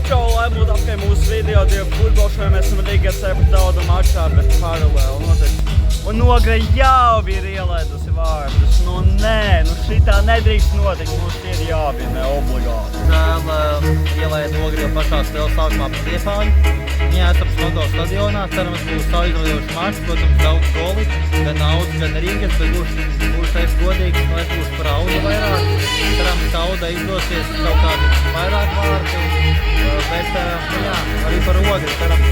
Čau, lai būtu apkai mūsu video, divi futbolu šodien mēs esam Rīgā pret Audu mačā, bet paralēli notiek. Un Ogre jau ir ielaidusi vārdus. Šitā nedrīkst notikt, mums tie ir jābina obligāti. Žēl ielaida Ogre jau pašā spēles sākumā pret Liepāju. Viņi esam Skoto stadionā, cerams būs aizraujošs mačs, protams daudz goli, gan Audas, gan Rīgas, bet būs teikt godīgi, lai būs par Audu vairāk. Cerams, ka Auda izdosies kaut kādi vairāk vārti, bet arī par Ogri cerams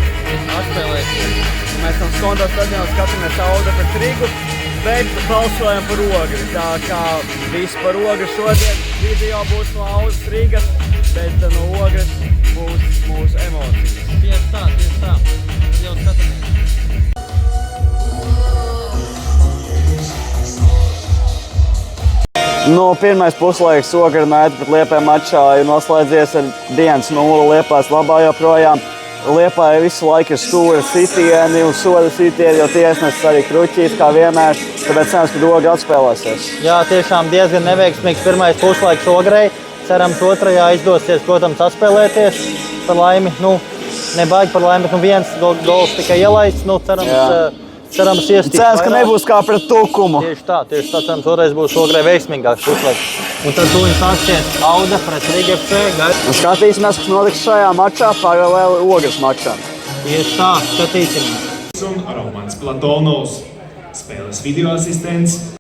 atspēlēties. Mēs esam Skoto stadionā, skatāmies Auda pret Rīgu, bet balsojam par Ogri. Tā kā viss par Ogri šodien video būs no Audas Rīgas, bet no Ogres būs mūsu emocijas. Tieši tā. Jau skatāmies. Pirmais puslaiks Ogre United pret Liepāju mačā ir noslēdzies ar 1-0 Liepājas labā joprojām. Liepāja visu laiku ir stūra sitieni un soda sitieni, jo tiesnesis arī kruķīs kā vienmēr, tāpēc cerams, ka Ogre atspēlēsies. Jā, tiešām diezgan neveiksmīgs pirmais puslaiks Ogrei. Cerams, otrajā izdosies, protams, atspēlēties par laimi. Nebaigi par laimi, bet viens gols tikai ielaists. Cerams iestīt Cerams, ka nebūs kā pret Tukumu. Tieši tā. Cerams, otrais būs Ogrei veiksmīgāks puslaiks. Un tad tūlīt sāksies Auda pret Rīga FC. Un skatīsimies, kas notiks šajā mačā paralēli Ogres mačam. Tieši tā, skatīsimies. Un Romans Platonovs, spēles video asistents.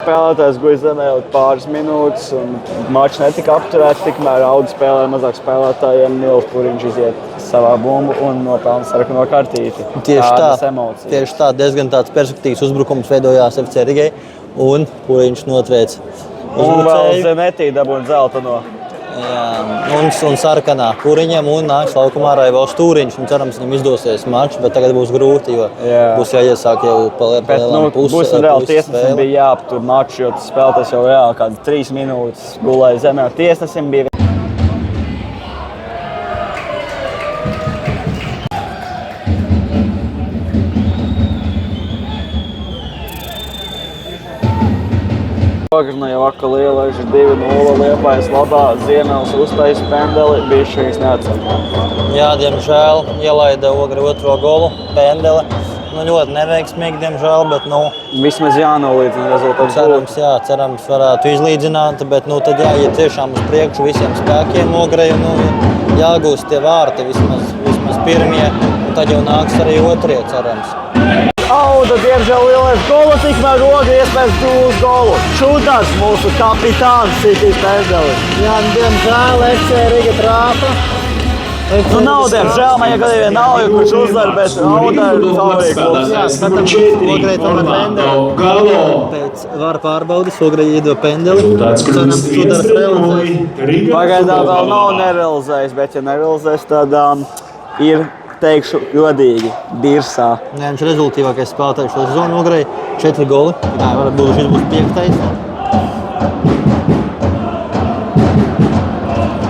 Spēlētājs guļ zemē jau pāris minūtes un mačs netika apturēts, tikmēr Auda spēlē mazāk spēlētājiem. Nils Puriņš iziet savā bumbu un nopelna sarkano kartīti. Tieši tā, diezgan tāds perspektīvs uzbrukums veidojās FC Rigai un Puriņš notveic uzbrucēju. Un vēl Zenetī dabūna zelta no. Un sarkanā Puriņam un nāks laukumā Raivos Tūriņš. Cerams, viņam izdosies mačs, bet tagad būs grūti, jo būs jāiesāk jau pa lielām puses. Būs reāli tiesnesim bija jāaptur mačs, jo tas spēlētājs jau reāli kādas 3 minūtes gulēja zemē. Tiesnesim bija Ogre jau atkal ielaiž 2-0 Liepājas labā. Ziemels uztaisa pendeli, bišķi viņas neatcer. Jā, diemžēl ielaida Ogre otro golu, pendeli. Ļoti neveiksmīgi, diemžēl, bet vismaz jānolīdzina rezultāts. Cerams varētu izlīdzināt, bet tad jāiet tiešām uz priekšu visiem spēkiem Ogrei un jāgūst tie vārti vismaz pirmie, un tad jau nāks arī otrie, cerams. Auda diemžēl ielaiž golu, tikmēr Ogre iespējas 2 golu. Šūtās mūsu kapitāns sitīs pendeli. Jā, diemžēl FC Riga trāpa. Nav diemžēl, man gadījumā nav, kurš uzvar, bet Auda ir favorīta klubs. Jā, skatām, Ogrei tomēr pendeli. Pēc vara pārbaudes Ogrei iedod pendeli. Cerams, Šūtars realizēs. Pagaidām vēl nav nerealizējis, bet ja nerealizēs, tad ir, teikšu, godīgi, Dirsā. Viņš ir rezultīvākais spēlētājs šo sezonu Ogrei. 4 goli. Varbūt šis būs 5.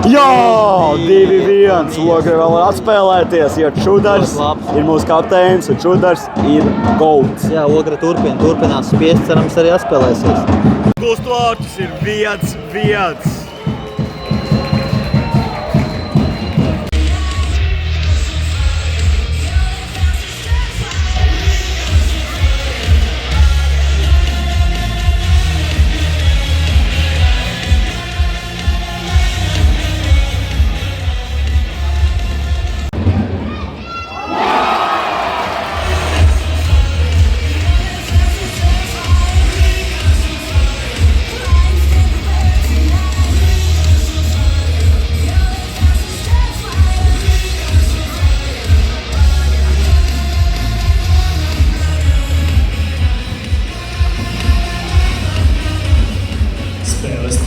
Jā, 2-1. Ogre vēl var atspēlēties, jo Čudars ir mūsu kapteinis un Čudars ir golds. Jā, Ogre turpinās spiest, cerams arī atspēlēsies. Gulst vārtus ir 1-1.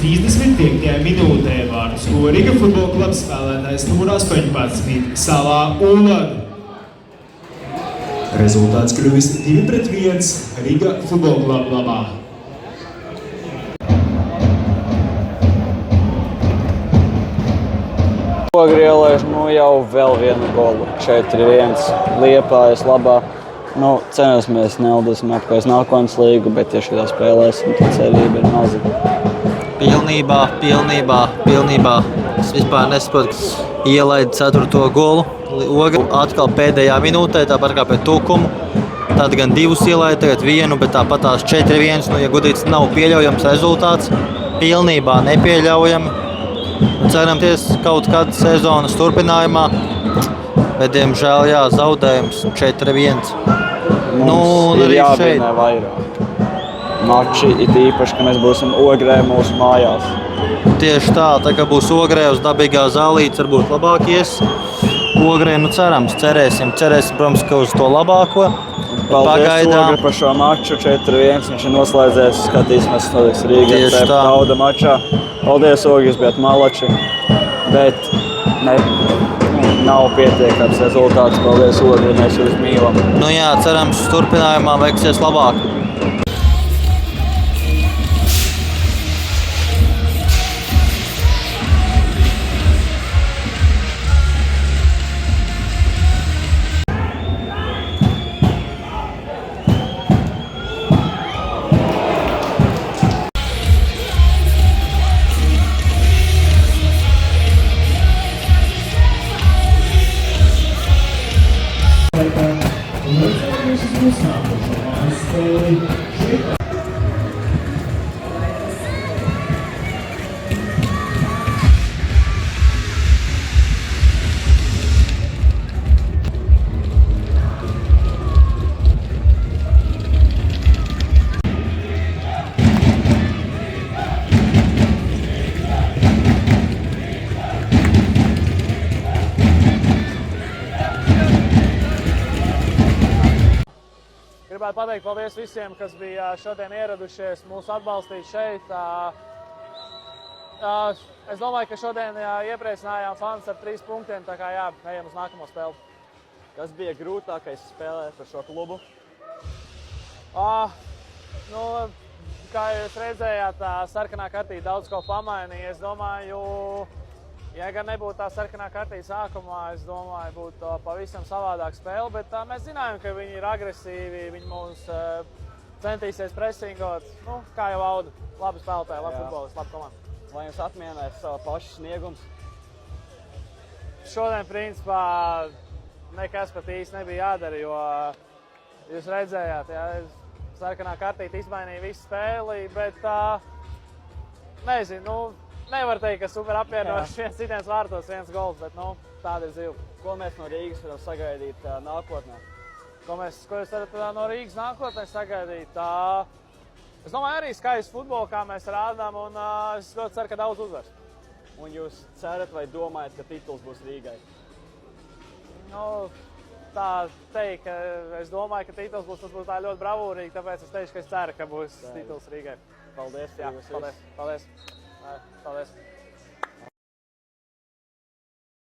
35. minūtē vārdus guva Riga futbola kluba spēlētājs numur 18 Salā Ulaga. Rezultāts kļuvis 2-1 Riga futbola kluba labā. Ogri ielaiž jau vēl vienu golu. 4-1 Liepājas labā. Cenosimies neldīsim apkārt nākotnes līgu, bet ja šitā spēlēsim, tad cerība ir maza. Pilnībā. Es vispār nesaprotu, ka ielaida 4. golu. Ogri atkal pēdējā minūtē, tāpat kā pret Tukumu. Tad gan 2 ielaida, tagad 1, bet tāpatās 4-1. Ja gudrīts nav pieļaujams rezultāts, pilnībā nepieļaujami. Cerams, kaut kādā sezonas turpinājumā, bet, diemžēl, zaudējums 4-1. Mums ir jāvienē vairāk mači, it īpaši, ka mēs būsim Ogrē mūsu mājās. Tieši tā kā būs Ogrē uz dabīgā zālītes, varbūt labāk ies. Ogrē, cerēsim, protams, ka uz to labāko. Paldies Ogre par šo maču 4-1, viņš ir noslēdzies, skatīsimies, kas notiks Rīgā Tauda mačā. Paldies, Ogre, jūs bijat malači, bet nav pietiekams rezultāts. Paldies, Ogre, mēs jūs mīlam. Cerams, turpinājumā veiksies labāk. Gribētu pateikt paldies visiem, kas bija šodien ieradušies mūs atbalstīt šeit. Es domāju, ka šodien iepriecinājām fans ar 3 punktiem, tā kā ejam uz nākamo spēli. Kas bija grūtākais spēlēt par šo klubu? Kā jūs redzējāt, tā sarkanā kartīte daudz ko pamainīja. Es domāju, ja gan nebūtu tā sarkanā kartīte sākumā, es domāju, būtu pavisam savādāk spēle, bet mēs zinājām, ka viņi ir agresīvi, viņi mūs centīsies presingot. Kā jau Auda, labi spēlētāji, labi futbolisti, labi komanda. Vai jums atmienēs savu pašu sniegums? Šodien, principā, nekas pat īsti nebija jādara, jo jūs redzējāt, sarkanā kartīte izmainīja visu spēli, bet nezinu, nevar teikt, ka super apvienoši, viens citiem vārtos, 1 gols, bet tāda ir dzīve. Ko mēs no Rīgas varam sagaidīt nākotnē? Ko jūs varat no Rīgas nākotnē sagaidīt? Es domāju, arī skaists futbolu, kā mēs rādām, un es ļoti ceru, ka daudz uzvars. Un jūs cerat vai domājat, ka tituls būs Rīgai? Tā teikt, ka es domāju, ka tituls būs, tas būs tā ļoti bravūrīgi, tāpēc es teikšu, ka es ceru, ka būs tituls Rīgai. Paldies! Paldies!